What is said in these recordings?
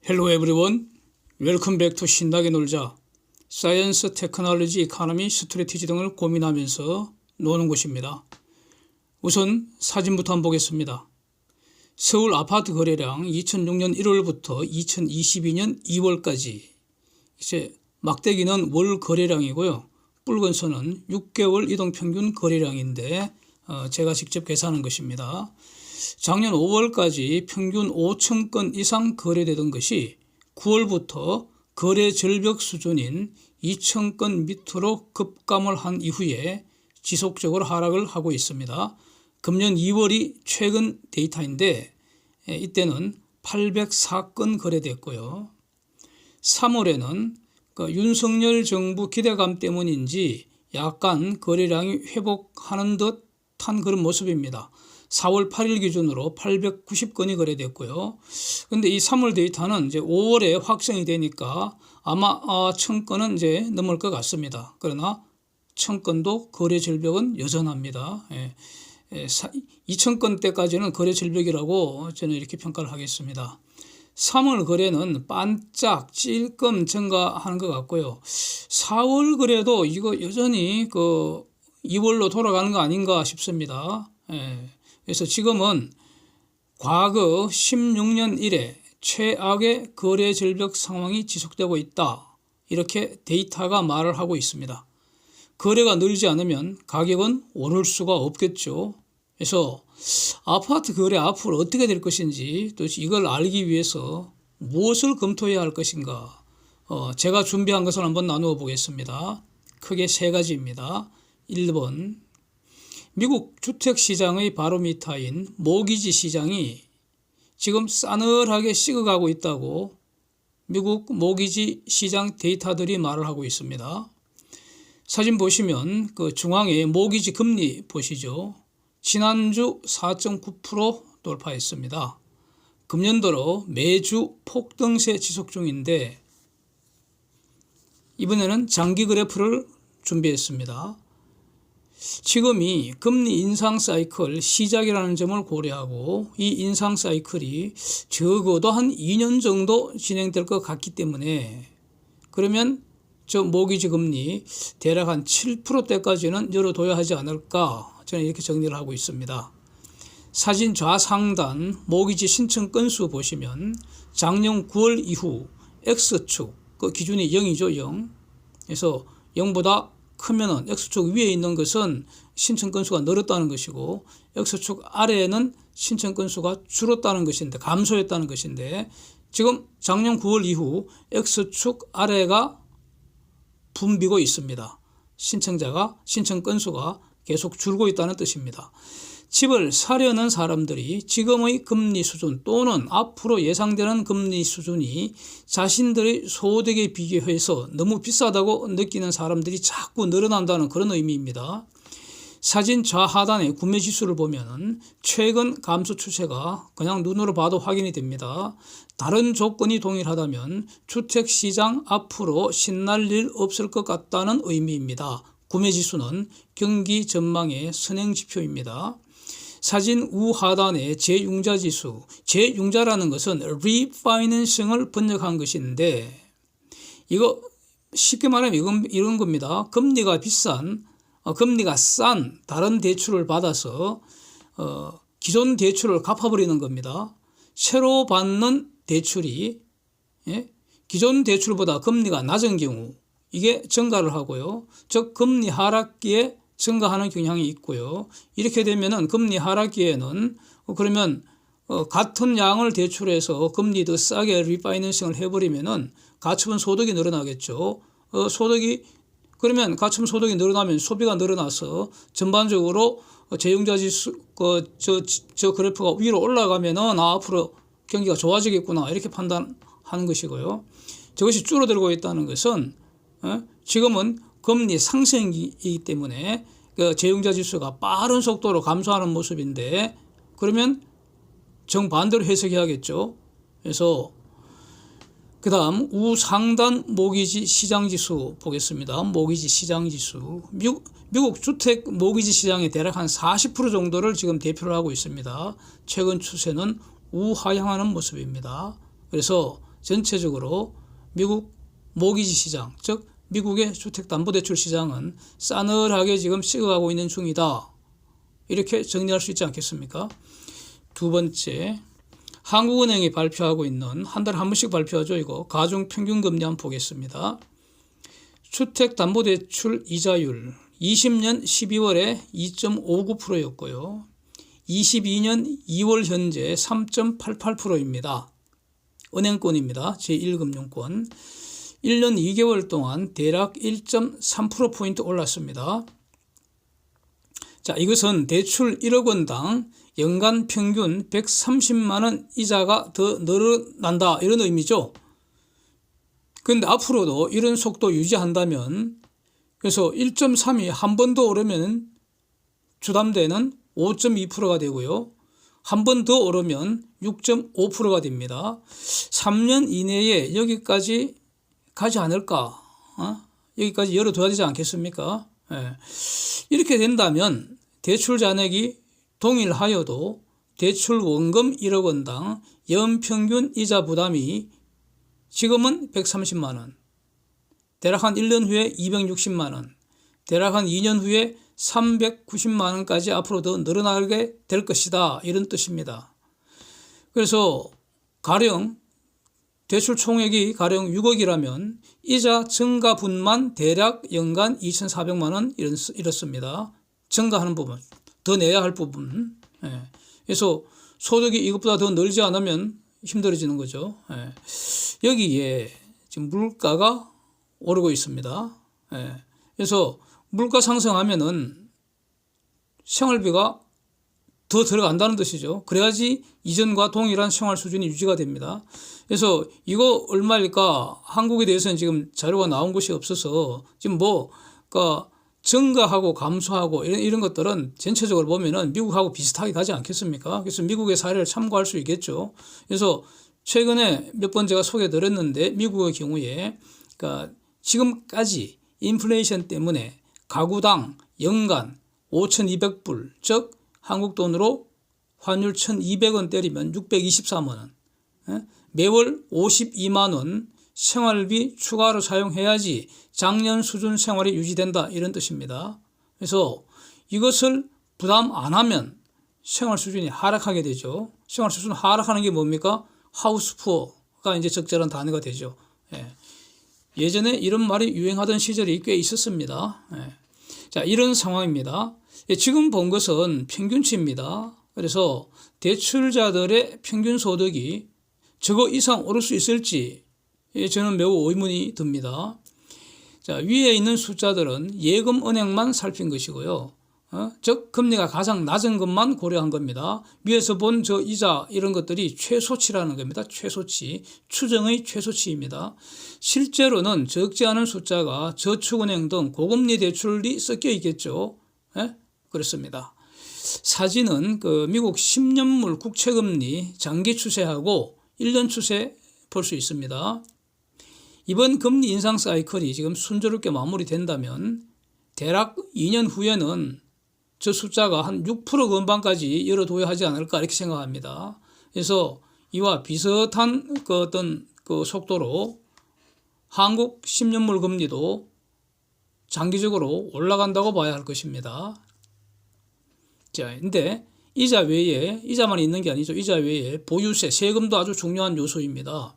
Hello everyone. Welcome back to 신나게 놀자. 사이언스, 테크놀로지, 이코노미, 스트래티지 등을 고민하면서 노는 곳입니다. 우선 사진부터 한번 보겠습니다. 서울 아파트 거래량 2006년 1월부터 2022년 2월까지 이제 막대기는 월 거래량이고요. 붉은 선은 6개월 이동평균 거래량인데 제가 직접 계산한 것입니다. 작년 5월까지 평균 5천 건 이상 거래되던 것이 9월부터 거래 절벽 수준인 2천 건 밑으로 급감을 한 이후에 지속적으로 하락을 하고 있습니다. 금년 2월이 최근 데이터인데 이때는 804건 거래됐고요. 3월에는 윤석열 정부 기대감 때문인지 약간 거래량이 회복하는 듯한 그런 모습입니다. 4월 8일 기준으로 890건이 거래됐고요. 근데 이 3월 데이터는 이제 5월에 확정이 되니까 아마 1000건은 이제 넘을 것 같습니다. 그러나 1000건도 거래 절벽은 여전합니다. 2000건 때까지는 거래 절벽이라고 저는 이렇게 평가를 하겠습니다. 3월 거래는 반짝 찔끔 증가하는 것 같고요. 4월 거래도 이거 여전히 2월로 돌아가는 거 아닌가 싶습니다. 그래서 지금은 과거 16년 이래 최악의 거래 절벽 상황이 지속되고 있다. 이렇게 데이터가 말을 하고 있습니다. 거래가 늘지 않으면 가격은 오를 수가 없겠죠. 그래서 아파트 거래 앞으로 어떻게 될 것인지 또 이걸 알기 위해서 무엇을 검토해야 할 것인가. 제가 준비한 것을 한번 나누어 보겠습니다. 크게 세 가지입니다. 1번, 미국 주택시장의 바로미터인 모기지 시장이 지금 싸늘하게 식어가고 있다고 미국 모기지 시장 데이터들이 말을 하고 있습니다. 사진 보시면 중앙에 모기지 금리 보시죠. 지난주 4.9% 돌파했습니다. 금년 들어 매주 폭등세 지속 중인데 이번에는 장기 그래프를 준비했습니다. 지금이 금리 인상 사이클 시작이라는 점을 고려하고 이 인상 사이클이 적어도 한 2년 정도 진행될 것 같기 때문에 그러면 저 모기지 금리 대략 한 7%대까지는 열어둬야 하지 않을까 저는 이렇게 정리를 하고 있습니다. 사진 좌상단 모기지 신청 건수 보시면 작년 9월 이후 X축 그 기준이 0이죠. 0. 그래서 0보다 크면은 X축 위에 있는 것은 신청 건수가 늘었다는 것이고 X축 아래에는 신청 건수가 줄었다는 것인데 감소했다는 것인데 지금 작년 9월 이후 X축 아래가 붐비고 있습니다. 신청 건수가 계속 줄고 있다는 뜻입니다. 집을 사려는 사람들이 지금의 금리 수준 또는 앞으로 예상되는 금리 수준이 자신들의 소득에 비교해서 너무 비싸다고 느끼는 사람들이 자꾸 늘어난다는 그런 의미입니다. 사진 좌하단의 구매지수를 보면 최근 감소 추세가 그냥 눈으로 봐도 확인이 됩니다. 다른 조건이 동일하다면 주택시장 앞으로 신날 일 없을 것 같다는 의미입니다. 구매지수는 경기 전망의 선행지표입니다. 사진 우하단의 재융자지수, 재융자라는 것은 리파이낸싱을 번역한 것인데 이거 쉽게 말하면 이런 겁니다. 금리가 싼 다른 대출을 받아서 기존 대출을 갚아버리는 겁니다. 새로 받는 대출이 기존 대출보다 금리가 낮은 경우 이게 증가를 하고요. 즉 금리 하락기에 증가하는 경향이 있고요. 이렇게 되면은 금리 하락기에는 그러면 같은 양을 대출해서 금리 더 싸게 리파이낸싱을 해버리면은 가처분 소득이 늘어나겠죠. 그러면 가처분 소득이 늘어나면 소비가 늘어나서 전반적으로 재융자 지수 저 그래프가 위로 올라가면은 앞으로 경기가 좋아지겠구나 이렇게 판단하는 것이고요. 저것이 줄어들고 있다는 것은 지금은 금리 상승이기 때문에 재융자 지수가 빠른 속도로 감소하는 모습인데 그러면 정반대로 해석해야겠죠. 그래서 그 다음 우상단 모기지 시장지수 보겠습니다. 모기지 시장지수 미국 주택 모기지 시장의 대략 한 40% 정도를 지금 대표를 하고 있습니다. 최근 추세는 우하향하는 모습입니다. 그래서 전체적으로 미국 모기지 시장, 즉 미국의 주택담보대출 시장은 싸늘하게 지금 식어가고 있는 중이다. 이렇게 정리할 수 있지 않겠습니까? 두 번째, 한국은행이 발표하고 있는 한 달에 한 번씩 발표하죠. 이거 가중평균금리 한번 보겠습니다. 주택담보대출 이자율 20년 12월에 2.59%였고요. 22년 2월 현재 3.88%입니다. 은행권입니다. 제1금융권. 1년 2개월 동안 대략 1.3%포인트 올랐습니다. 자, 이것은 대출 1억 원당 연간 평균 130만 원 이자가 더 늘어난다 이런 의미죠. 그런데 앞으로도 이런 속도 유지한다면 그래서 1.3이 한 번 더 오르면 주담대는 5.2%가 되고요. 한 번 더 오르면 6.5%가 됩니다. 3년 이내에 여기까지 가지 않을까? 여기까지 열어둬야 되지 않겠습니까? 예. 이렇게 된다면 대출 잔액이 동일하여도 대출 원금 1억 원당 연평균 이자 부담이 지금은 130만 원, 대략 한 1년 후에 260만 원, 대략 한 2년 후에 390만 원까지 앞으로 더 늘어나게 될 것이다. 이런 뜻입니다. 그래서 가령 대출 총액이 가령 6억이라면 이자 증가분만 대략 연간 2,400만 원 이렇습니다. 증가하는 부분, 더 내야 할 부분. 예. 그래서 소득이 이것보다 더 늘지 않으면 힘들어지는 거죠. 예. 여기에 지금 물가가 오르고 있습니다. 예. 그래서 물가 상승하면은 생활비가 더 들어간다는 뜻이죠. 그래야지 이전과 동일한 생활 수준이 유지가 됩니다. 그래서 이거 얼마일까? 한국에 대해서는 지금 자료가 나온 것이 없어서 지금 그러니까 증가하고 감소하고 이런 것들은 전체적으로 보면은 미국하고 비슷하게 가지 않겠습니까? 그래서 미국의 사례를 참고할 수 있겠죠. 그래서 최근에 몇 번 제가 소개드렸는데 미국의 경우에 그러니까 지금까지 인플레이션 때문에 가구당 연간 5,200불, 즉 한국 돈으로 환율 1,200원 때리면 623만 원, 매월 52만 원 생활비 추가로 사용해야지 작년 수준 생활이 유지된다 이런 뜻입니다. 그래서 이것을 부담 안 하면 생활 수준이 하락하게 되죠. 생활 수준 하락하는 게 뭡니까? 하우스푸어가 이제 적절한 단어가 되죠. 예전에 이런 말이 유행하던 시절이 꽤 있었습니다. 자, 이런 상황입니다. 지금 본 것은 평균치입니다. 그래서 대출자들의 평균 소득이 저거 이상 오를 수 있을지 저는 매우 의문이 듭니다. 자, 위에 있는 숫자들은 예금은행만 살핀 것이고요. 즉 금리가 가장 낮은 것만 고려한 겁니다. 위에서 본 저 이자 이런 것들이 최소치라는 겁니다. 최소치, 추정의 최소치입니다. 실제로는 적지 않은 숫자가 저축은행 등 고금리 대출이 섞여 있겠죠. 그렇습니다. 사진은 그 미국 10년물 국채금리 장기 추세하고 1년 추세 볼 수 있습니다. 이번 금리 인상 사이클이 지금 순조롭게 마무리된다면 대략 2년 후에는 저 숫자가 한 6% 근방까지 열어둬야 하지 않을까 이렇게 생각합니다. 그래서 이와 비슷한 그 어떤 그 속도로 한국 10년물 금리도 장기적으로 올라간다고 봐야 할 것입니다. 자, 근데 이자 외에, 이자만 있는 게 아니죠. 이자 외에 보유세, 세금도 아주 중요한 요소입니다.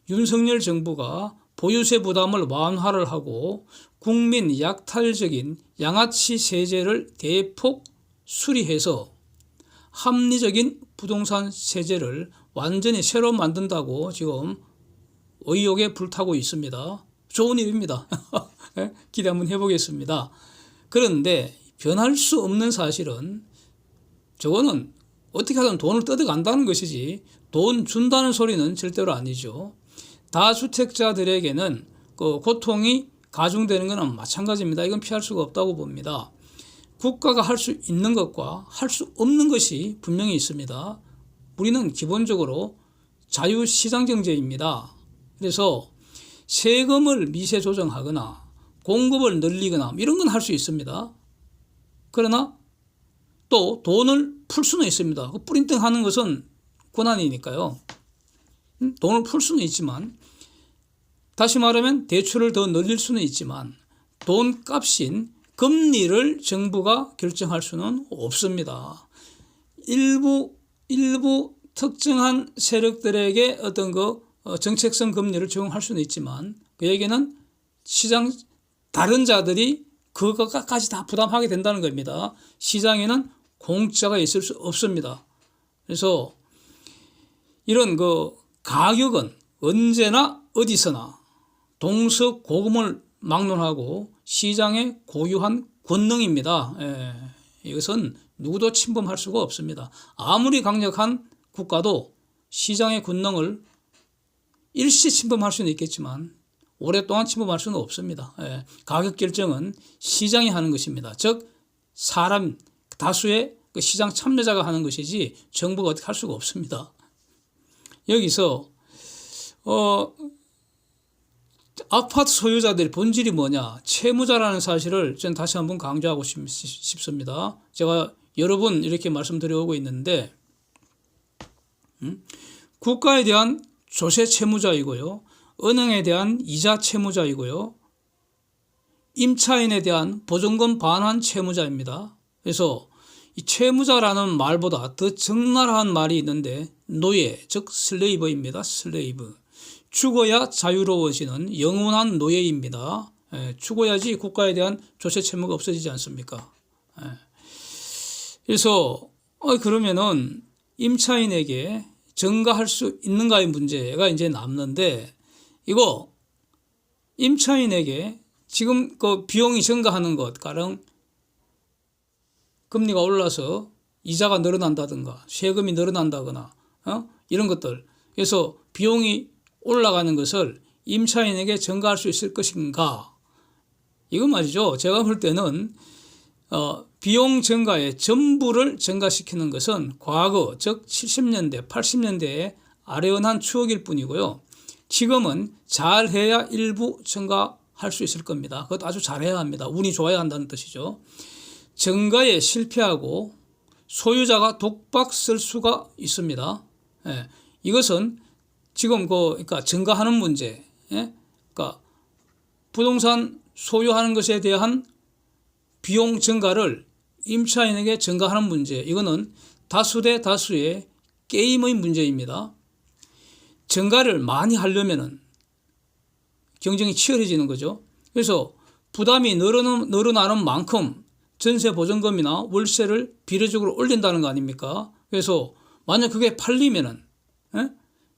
윤석열 정부가 보유세 부담을 완화를 하고 국민 약탈적인 양아치 세제를 대폭 수리해서 합리적인 부동산 세제를 완전히 새로 만든다고 지금 의욕에 불타고 있습니다. 좋은 일입니다. 기대 한번 해보겠습니다. 그런데 변할 수 없는 사실은 저거는 어떻게 하든 돈을 뜯어간다는 것이지 돈 준다는 소리는 절대로 아니죠. 다주택자들에게는 그 고통이 가중되는 것은 마찬가지입니다. 이건 피할 수가 없다고 봅니다. 국가가 할 수 있는 것과 할 수 없는 것이 분명히 있습니다. 우리는 기본적으로 자유시장경제입니다. 그래서 세금을 미세 조정하거나 공급을 늘리거나 이런 건 할 수 있습니다. 그러나 또 돈을 풀 수는 있습니다. 그 프린팅 하는 것은 권한이니까요. 돈을 풀 수는 있지만, 다시 말하면 대출을 더 늘릴 수는 있지만 돈값인 금리를 정부가 결정할 수는 없습니다. 일부 특정한 세력들에게 어떤 정책성 금리를 적용할 수는 있지만 그에게는 시장 다른 자들이 그것까지 다 부담하게 된다는 겁니다. 시장에는 공짜가 있을 수 없습니다. 그래서 이런 가격은 언제나 어디서나 동서고금을 막론하고 시장의 고유한 권능입니다. 이것은 누구도 침범할 수가 없습니다. 아무리 강력한 국가도 시장의 권능을 일시 침범할 수는 있겠지만 오랫동안 침범할 수는 없습니다. 가격 결정은 시장이 하는 것입니다. 즉 사람 다수의 시장 참여자가 하는 것이지 정부가 어떻게 할 수가 없습니다. 여기서 아파트 소유자들의 본질이 뭐냐? 채무자라는 사실을 저는 다시 한번 강조하고 싶습니다. 제가 여러 번 이렇게 말씀드려오고 있는데 국가에 대한 조세 채무자이고요. 은행에 대한 이자 채무자이고요. 임차인에 대한 보증금 반환 채무자입니다. 그래서 이 채무자라는 말보다 더 적나라한 말이 있는데 노예, 즉 슬레이버입니다. 슬레이브. 죽어야 자유로워지는 영원한 노예입니다. 죽어야지 국가에 대한 조세 채무가 없어지지 않습니까? 그래서 그러면은 임차인에게 전가할 수 있는가의 문제가 이제 남는데 이거 임차인에게 지금 그 비용이 증가하는 것, 가령 금리가 올라서 이자가 늘어난다든가 세금이 늘어난다거나 이런 것들, 그래서 비용이 올라가는 것을 임차인에게 전가할 수 있을 것인가? 이건 말이죠. 제가 볼 때는 비용 증가의 전부를 증가시키는 것은 과거, 즉 70년대, 80년대의 아련한 추억일 뿐이고요. 지금은 잘해야 일부 증가할 수 있을 겁니다. 그것도 아주 잘해야 합니다. 운이 좋아야 한다는 뜻이죠. 증가에 실패하고 소유자가 독박 쓸 수가 있습니다. 이것은 지금 그러니까 증가하는 문제, 그러니까 부동산 소유하는 것에 대한 비용 증가를 임차인에게 증가하는 문제, 이거는 다수 대 다수의 게임의 문제입니다. 증가를 많이 하려면은 경쟁이 치열해지는 거죠. 그래서 부담이 늘어나는 만큼 전세 보증금이나 월세를 비례적으로 올린다는 거 아닙니까? 그래서 만약 그게 팔리면은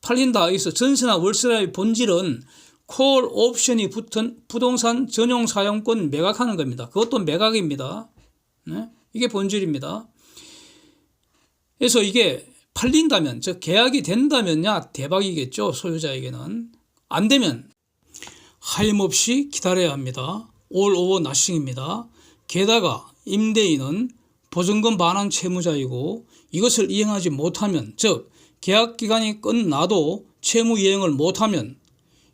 팔린다 해서 전세나 월세의 본질은 콜 옵션이 붙은 부동산 전용 사용권 매각하는 겁니다. 그것도 매각입니다. 이게 본질입니다. 그래서 이게 팔린다면, 즉 계약이 된다면야 대박이겠죠. 소유자에게는. 안 되면 하염없이 기다려야 합니다. 올 오버 나싱입니다. 게다가 임대인은 보증금 반환 채무자이고 이것을 이행하지 못하면, 즉 계약 기간이 끝나도 채무 이행을 못하면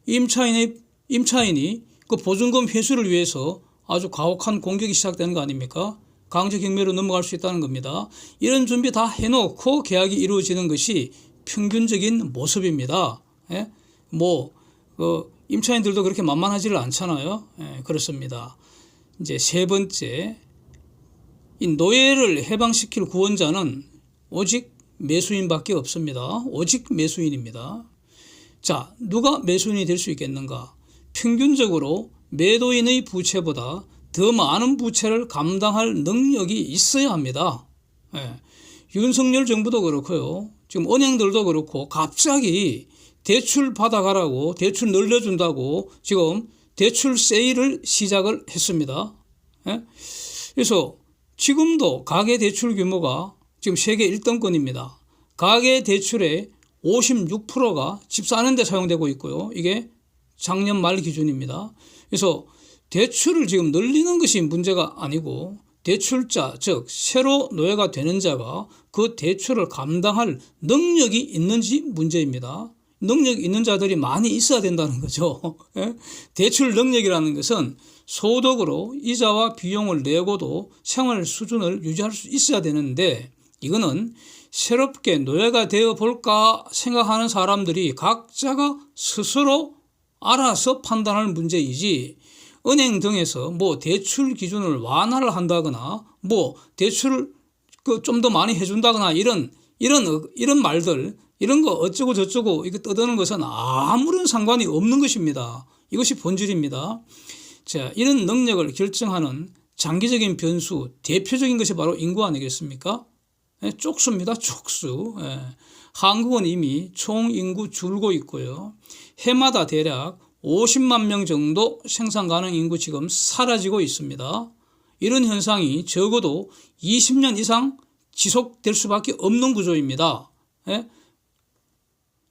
임차인이 그 보증금 회수를 위해서 아주 가혹한 공격이 시작되는 거 아닙니까? 강제 경매로 넘어갈 수 있다는 겁니다. 이런 준비 다 해놓고 계약이 이루어지는 것이 평균적인 모습입니다. 임차인들도 그렇게 만만하지를 않잖아요. 그렇습니다. 이제 세 번째, 이 노예를 해방시킬 구원자는 오직 매수인밖에 없습니다. 오직 매수인입니다. 자, 누가 매수인이 될 수 있겠는가? 평균적으로 매도인의 부채보다 더 많은 부채를 감당할 능력이 있어야 합니다. 윤석열 정부도 그렇고요. 지금 은행들도 그렇고 갑자기 대출 받아가라고, 대출 늘려준다고 지금 대출 세일을 시작을 했습니다. 그래서 지금도 가계대출 규모가 지금 세계 1등권입니다. 가계대출의 56%가 집 사는 데 사용되고 있고요. 이게 작년 말 기준입니다. 그래서 대출을 지금 늘리는 것이 문제가 아니고 대출자, 즉 새로 노예가 되는 자가 그 대출을 감당할 능력이 있는지 문제입니다. 능력 있는 자들이 많이 있어야 된다는 거죠. 대출 능력이라는 것은 소득으로 이자와 비용을 내고도 생활 수준을 유지할 수 있어야 되는데 이거는 새롭게 노예가 되어 볼까 생각하는 사람들이 각자가 스스로 알아서 판단할 문제이지, 은행 등에서 뭐 대출 기준을 완화를 한다거나 뭐 대출을 좀 더 많이 해준다거나 이런 말들, 이런 거 어쩌고 저쩌고 이거 떠드는 것은 아무런 상관이 없는 것입니다. 이것이 본질입니다. 자, 이런 능력을 결정하는 장기적인 변수, 대표적인 것이 바로 인구 아니겠습니까? 쪽수입니다. 쪽수. 한국은 이미 총 인구 줄고 있고요. 해마다 대략 50만 명 정도 생산 가능 인구 지금 사라지고 있습니다. 이런 현상이 적어도 20년 이상 지속될 수밖에 없는 구조입니다.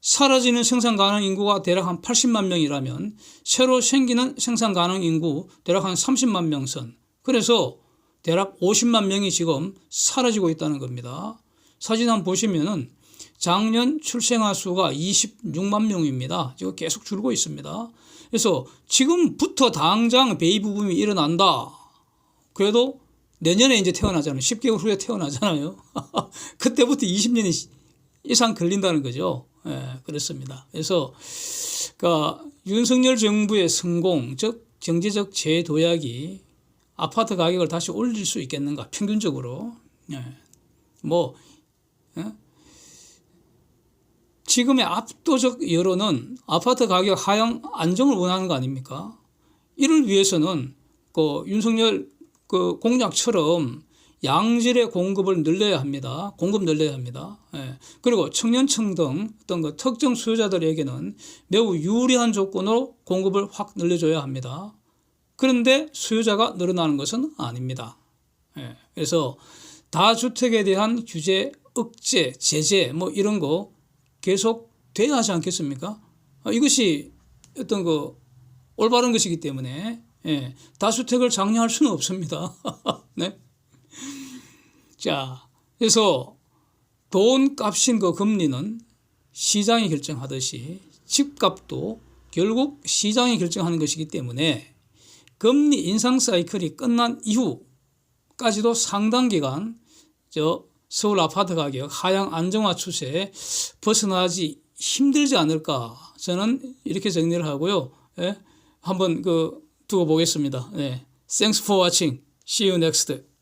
사라지는 생산 가능 인구가 대략 한 80만 명이라면 새로 생기는 생산 가능 인구 대략 한 30만 명 선. 그래서 대략 50만 명이 지금 사라지고 있다는 겁니다. 사진 한번 보시면은 작년 출생아 수가 26만 명입니다. 지금 계속 줄고 있습니다. 그래서 지금부터 당장 베이비붐이 일어난다. 그래도 내년에 이제 태어나잖아요. 10개월 후에 태어나잖아요. 그때부터 20년 이상 걸린다는 거죠. 그렇습니다. 그래서 그러니까 윤석열 정부의 성공, 즉 경제적 재도약이 아파트 가격을 다시 올릴 수 있겠는가? 평균적으로. 지금의 압도적 여론은 아파트 가격 하향 안정을 원하는 거 아닙니까? 이를 위해서는 윤석열 공약처럼 양질의 공급을 늘려야 합니다. 공급 늘려야 합니다. 그리고 청년층 등 어떤 특정 수요자들에게는 매우 유리한 조건으로 공급을 확 늘려줘야 합니다. 그런데 수요자가 늘어나는 것은 아닙니다. 그래서 다주택에 대한 규제, 억제, 제재 뭐 이런 거 계속 돼야 하지 않겠습니까? 이것이 어떤 올바른 것이기 때문에 다주택을 장려할 수는 없습니다. 네? 자, 그래서 돈 값인 금리는 시장이 결정하듯이 집값도 결국 시장이 결정하는 것이기 때문에 금리 인상 사이클이 끝난 이후까지도 상당 기간 서울 아파트 가격 하향 안정화 추세에 벗어나지 힘들지 않을까, 저는 이렇게 정리를 하고요. 한번 두고 보겠습니다. Thanks for watching. See you next.